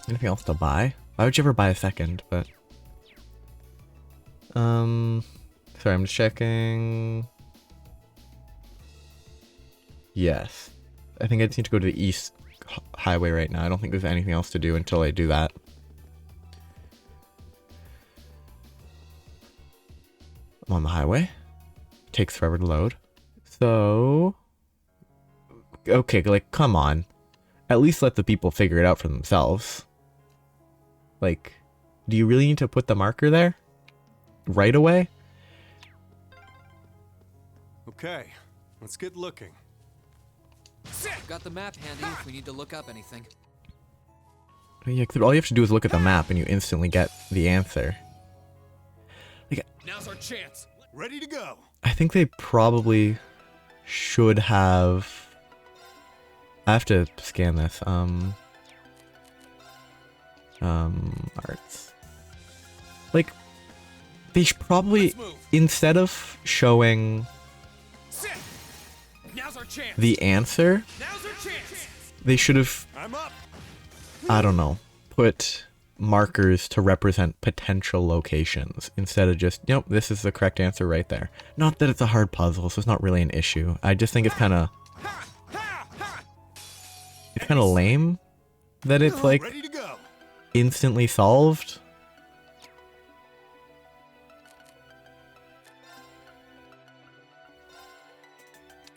Anything else to buy? Why would you ever buy a second? But sorry, I'm just checking. Yes, I think I just need to go to the east highway right now. I don't think there's anything else to do until I do that. I'm on the highway. Takes forever to load. So okay, like come on. At least let the people figure it out for themselves. Like, do you really need to put the marker there? Right away?
Okay, let's get looking.
Got the map handy if we need to look up anything.
Yeah, 'cause all you have to do is look at the map and you instantly get the answer. Like,
Now's our chance. Ready to go.
I think they probably should have... I have to scan this. Arts. Like, they should probably, instead of showing
Now's our chance.
the answer,
Now's our chance.
they should have,
I'm up.
I don't know, put markers to represent potential locations instead of just, you know, this is the correct answer right there. Not that it's a hard puzzle, so it's not really an issue. I just think it's kind of lame that it's like
Ready to go.
instantly solved.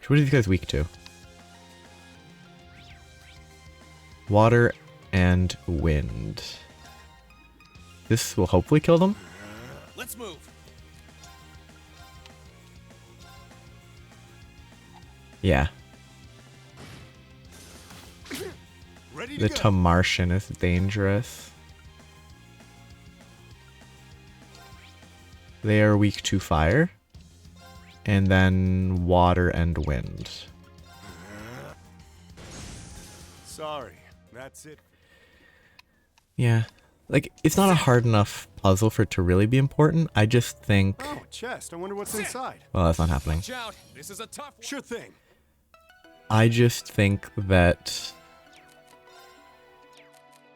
What are these guys weak to? Water and wind. This will hopefully kill them.
Let's move.
Yeah.
Ready
The
to go.
Tamartian is dangerous. They are weak to fire. And then water and wind.
Sorry, that's it.
Yeah. Like, it's not a hard enough puzzle for it to really be important. I just think...
Oh, a chest. I wonder what's inside.
Well, that's not happening.
Watch out. This is a tough one. Sure thing.
I just think that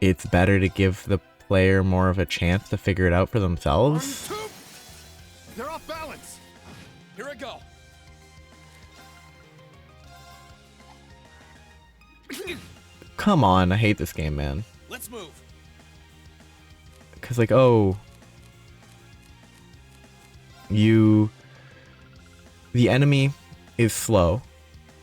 it's better to give the player more of a chance to figure it out for themselves.
1, 2. They're off balance. Here I go.
Come on, I hate this game, man.
Let's move.
Because, like, oh... The enemy is slow.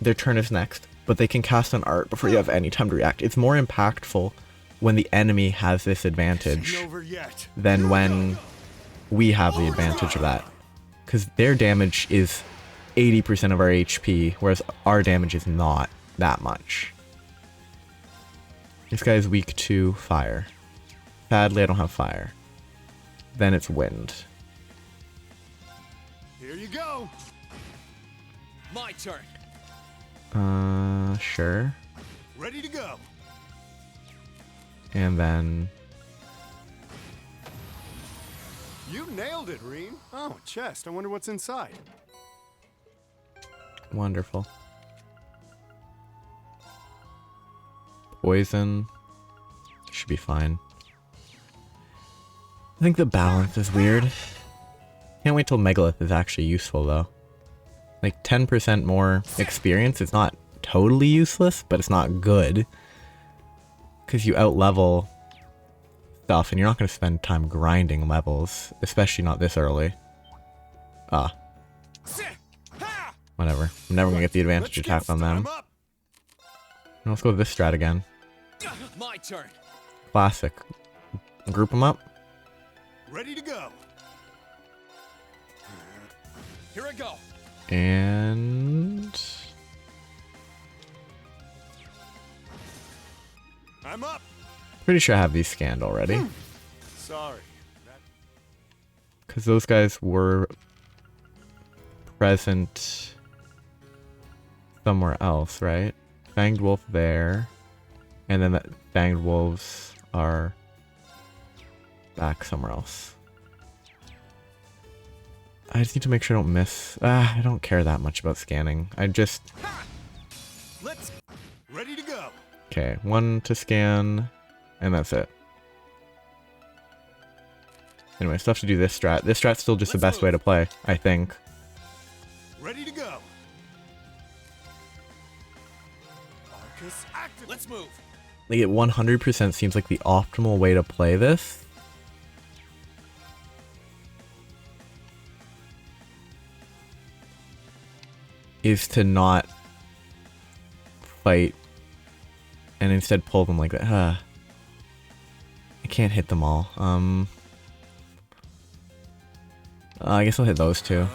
Their turn is next. But they can cast an art before you have any time to react. It's more impactful when the enemy has this advantage
Ain't over yet.
than when we have the advantage of that. Because their damage is 80% of our HP, whereas our damage is not that much. This guy is weak to fire. Sadly, I don't have fire. Then it's wind.
Here you go. My turn.
Sure.
Ready to go.
And then...
You nailed it, Rean. Oh, a chest. I wonder what's inside.
Wonderful. Poison. Should be fine. I think the balance is weird. Can't wait till Megalith is actually useful though. Like 10% more experience. It's not totally useless, but it's not good. Because you out-level stuff and you're not going to spend time grinding levels. Especially not this early. Ah. Whatever. I'm never going to get the advantage attack on them. And let's go with this strat again.
My turn.
Classic. Group them up.
Ready to go. Here I go.
And...
I'm up.
pretty sure I have these scanned already.
Sorry.
Because those guys were present somewhere else, right? Fanged Wolf there. And then the Fanged Wolves are back somewhere else. I just need to make sure I don't miss. I don't care that much about scanning. I just...
Let's ready to go.
Okay, one to scan, and that's it. Anyway, still have to do this strat. This strat's still just the best way to play, I think.
Ready to go. Arcus active.
Let's move.
Like, it 100% seems like the optimal way to play this. Is to not fight and instead pull them like that. I can't hit them all. I guess I'll hit those two.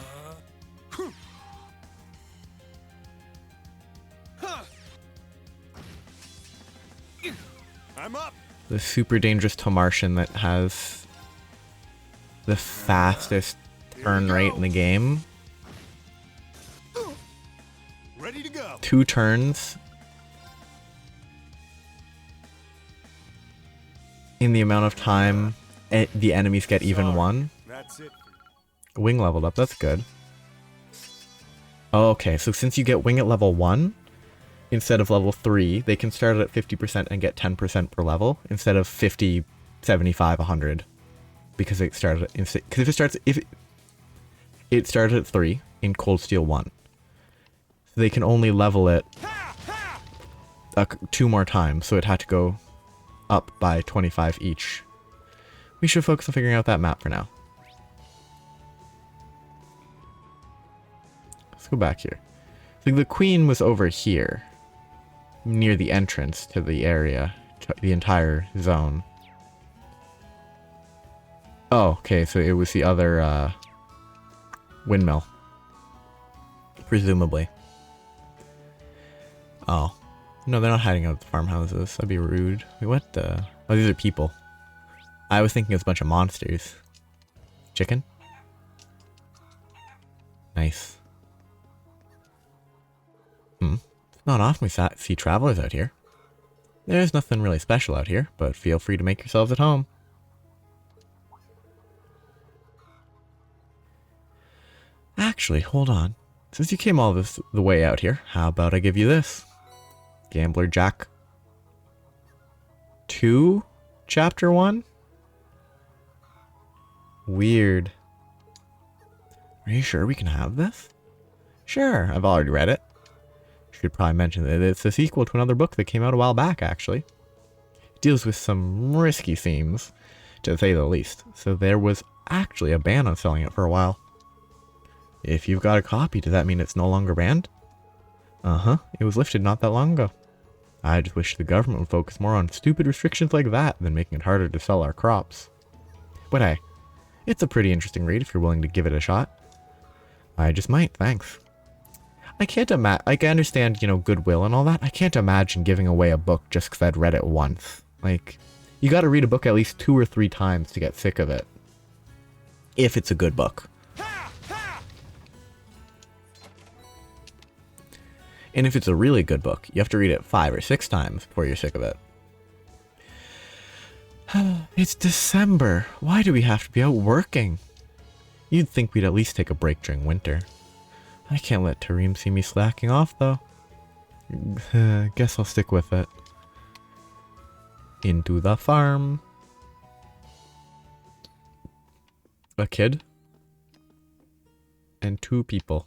I'm up.
The super dangerous Tomartian that has the fastest turn rate in the game.
Ready to go.
2 turns in the amount of time the enemies get even one.
That's it.
Wing leveled up, that's good. Oh, okay, so since you get wing at level 1 instead of level 3, they can start at 50% and get 10% per level instead of 50, 75, 100. Because it started it started at 3 in Cold Steel 1. So they can only level it 2 more times, so it had to go up by 25 each. We should focus on figuring out that map for now. Let's go back here. So the queen was over here, near the entrance to the area, the entire zone. Oh, okay, so it was the other windmill, presumably. Oh. No, they're not hiding out at the farmhouses. That'd be rude. Wait, what the... Oh, these are people. I was thinking it was a bunch of monsters. Chicken? Nice. It's not often we see travelers out here. There's nothing really special out here, but feel free to make yourselves at home. Actually, hold on. Since you came all the way out here, how about I give you this? Gambler Jack 2, Chapter 1? Weird. Are you sure we can have this? Sure, I've already read it. Should probably mention that it's a sequel to another book that came out a while back, actually. It deals with some risky themes, to say the least. So there was actually a ban on selling it for a while. If you've got a copy, does that mean it's no longer banned? Uh-huh, it was lifted not that long ago. I just wish the government would focus more on stupid restrictions like that than making it harder to sell our crops. But hey, it's a pretty interesting read if you're willing to give it a shot. I just might, thanks. I can't imagine, like, I understand, you know, goodwill and all that. I can't imagine giving away a book just because I'd read it once. Like, you gotta read a book at least 2 or 3 times to get sick of it. If it's a good book. And if it's a really good book, you have to read it 5 or 6 times before you're sick of it. It's December. Why do we have to be out working? You'd think we'd at least take a break during winter. I can't let Tareem see me slacking off, though. Guess I'll stick with it. Into the farm. A kid. And 2 people.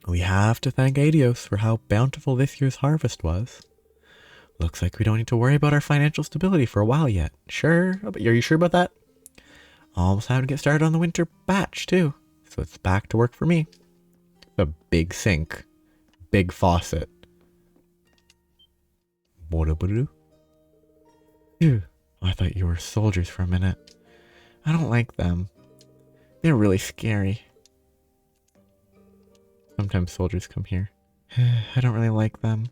We have to thank Adios for how bountiful this year's harvest was. Looks like we don't need to worry about our financial stability for a while yet. Sure? Are you sure about that? Almost having to get started on the winter batch, too. So it's back to work for me. A big sink. Big faucet. Ew, I thought you were soldiers for a minute. I don't like them. They're really scary. Sometimes soldiers come here. I don't really like them.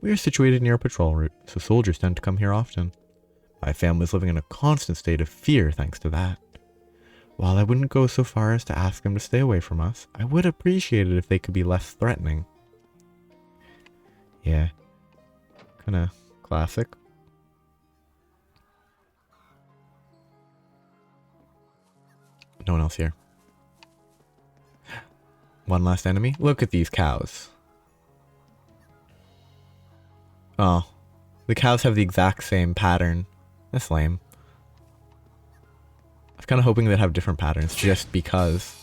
We are situated near a patrol route, so soldiers tend to come here often. My family is living in a constant state of fear thanks to that. While I wouldn't go so far as to ask them to stay away from us, I would appreciate it if they could be less threatening. Yeah. Kinda classic. No one else here. One last enemy? Look at these cows. Oh. The cows have the exact same pattern. That's lame. I was kind of hoping they'd have different patterns just because.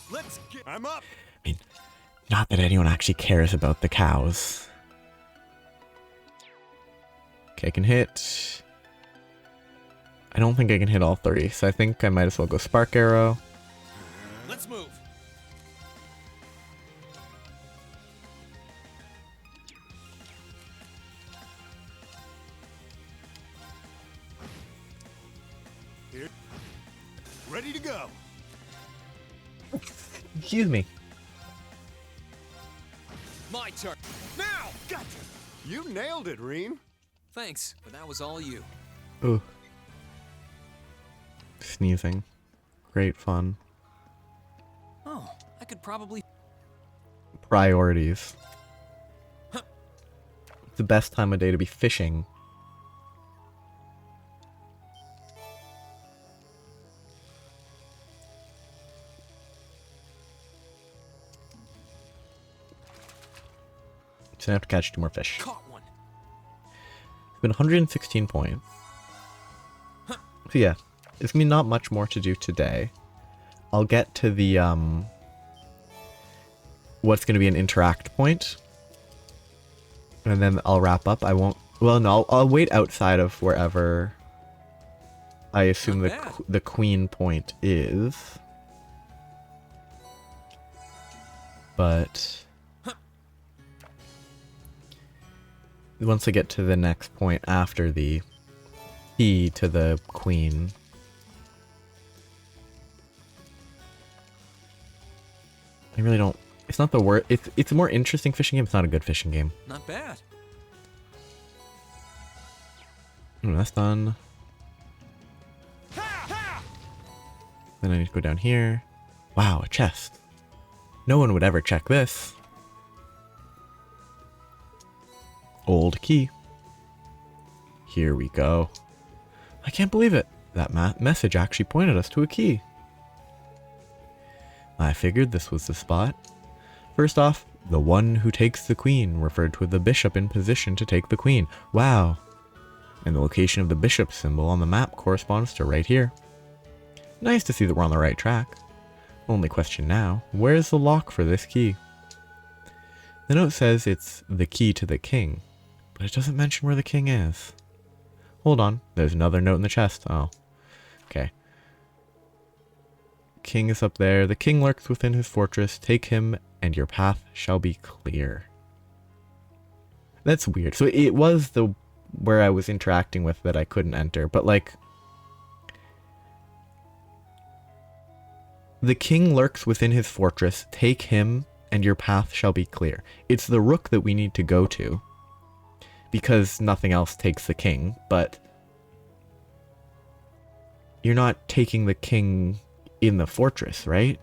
I'm up.
I mean, not that anyone actually cares about the cows. Okay, I can hit. I don't think I can hit all 3, so I think I might as well go Spark Arrow.
Let's move.
Here. Ready to go.
Excuse me.
My turn.
Now! Gotcha! You nailed it, Rean.
Thanks, but that was all you.
Ooh. Sneezing. Great fun.
Oh, I could probably...
Priorities. It's the best time of day to be fishing. So I have to catch 2 more fish.
Caught one.
It's been 116 points. So yeah, it's gonna be not much more to do today. I'll get to the what's gonna be an interact point, and then I'll wrap up. I won't. Well, no, I'll wait outside of wherever I assume the queen point is. But once I get to the next point after the key to the queen, I really don't. It's not the worst. It's a more interesting fishing game. It's not a good fishing game.
Not bad.
That's done. Then I need to go down here. Wow, a chest. No one would ever check this. Old key. Here we go. I can't believe it. That message actually pointed us to a key. I figured this was the spot. First off, the one who takes the queen referred to the bishop in position to take the queen. Wow. And the location of the bishop symbol on the map corresponds to right here. Nice to see that we're on the right track. Only question now, where's the lock for this key? The note says it's the key to the king, but it doesn't mention where the king is. Hold on, there's another note in the chest. Oh, okay. King is up there. The king lurks within his fortress. Take him, and your path shall be clear. That's weird. So it was the where I was interacting with that I couldn't enter, but like the king lurks within his fortress. Take him, and your path shall be clear. It's the rook that we need to go to, because nothing else takes the king, but you're not taking the king in the fortress, right?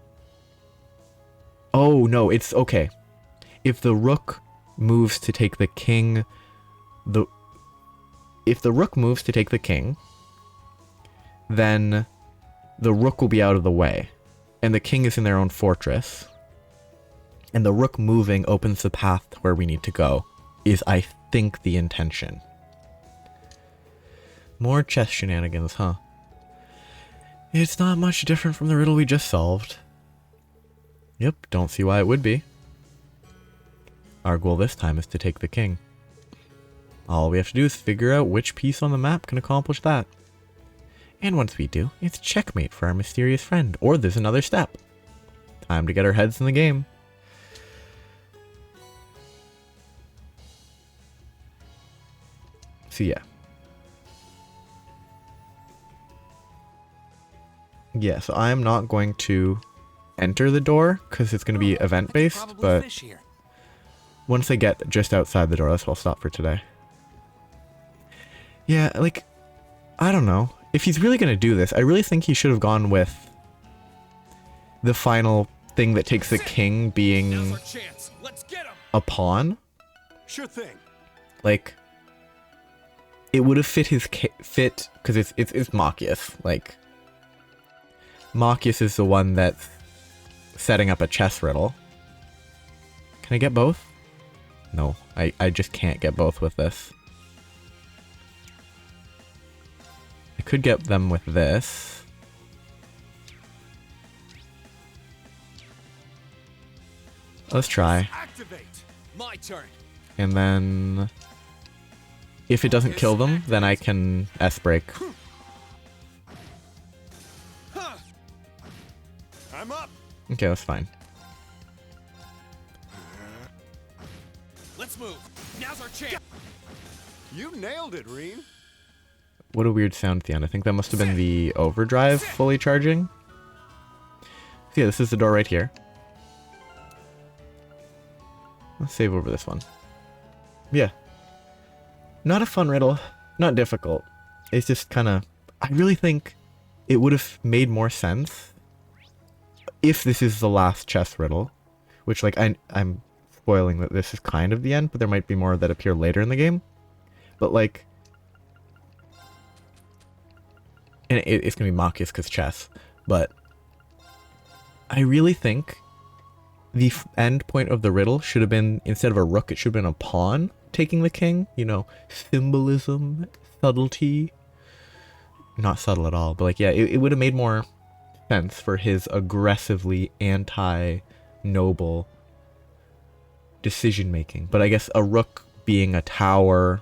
Oh, no, it's okay. If the rook moves to take the king, if the rook moves to take the king, then the rook will be out of the way, and the king is in their own fortress, and the rook moving opens the path to where we need to go, is, I think, the intention. More chess shenanigans, huh? It's not much different from the riddle we just solved. Yep, don't see why it would be. Our goal this time is to take the king. All we have to do is figure out which piece on the map can accomplish that. And once we do, it's checkmate for our mysterious friend, or there's another step. Time to get our heads in the game. So yeah. Yeah, so I'm not going to enter the door, because it's going to be event-based, but once I get just outside the door, that's what I'll stop for today. Yeah, like, I don't know. If he's really going to do this, I really think he should have gone with the final thing that takes the king being a pawn.
Sure thing.
Like, it would have fit his fit, because it's Machias. Like, Machias is the one that's setting up a chess riddle. Can I get both? No, I just can't get both with this. I could get them with this. Let's try.
Activate.
My turn.
And then if it doesn't kill them, then I can S-break.
I'm up.
Okay, that's fine.
Let's move. Now's our chance.
You nailed it, Rean.
What a weird sound at the end. I think that must have been the overdrive fully charging. So yeah, this is the door right here. Let's save over this one. Yeah. Not a fun riddle. Not difficult. It's just kind of... I really think it would have made more sense if this is the last chess riddle. Which, like, I'm spoiling that this is kind of the end, but there might be more that appear later in the game. But, like... And it's going to be Machias because chess. But I really think the end point of the riddle should have been, instead of a rook, it should have been a pawn taking the king. You know, symbolism, subtlety. Not subtle at all, but like, yeah, it would have made more sense for his aggressively anti-noble decision making. But I guess a rook being a tower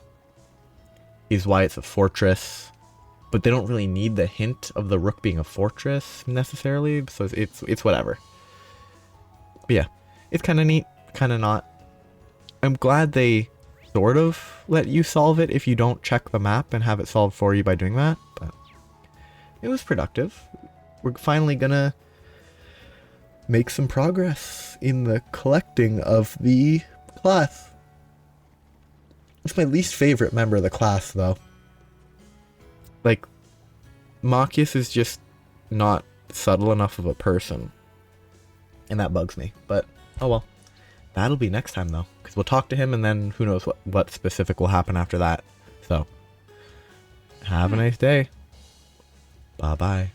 is why it's a fortress. But they don't really need the hint of the rook being a fortress necessarily, so it's whatever. But yeah, it's kind of neat, kind of not. I'm glad they sort of let you solve it if you don't check the map and have it solved for you by doing that, but it was productive. We're finally gonna make some progress in the collecting of the class. It's my least favorite member of the class, though. Like, Machias is just not subtle enough of a person. And that bugs me. But, oh well. That'll be next time, though. Because we'll talk to him, and then who knows what specific will happen after that. So, have a nice day. Bye-bye.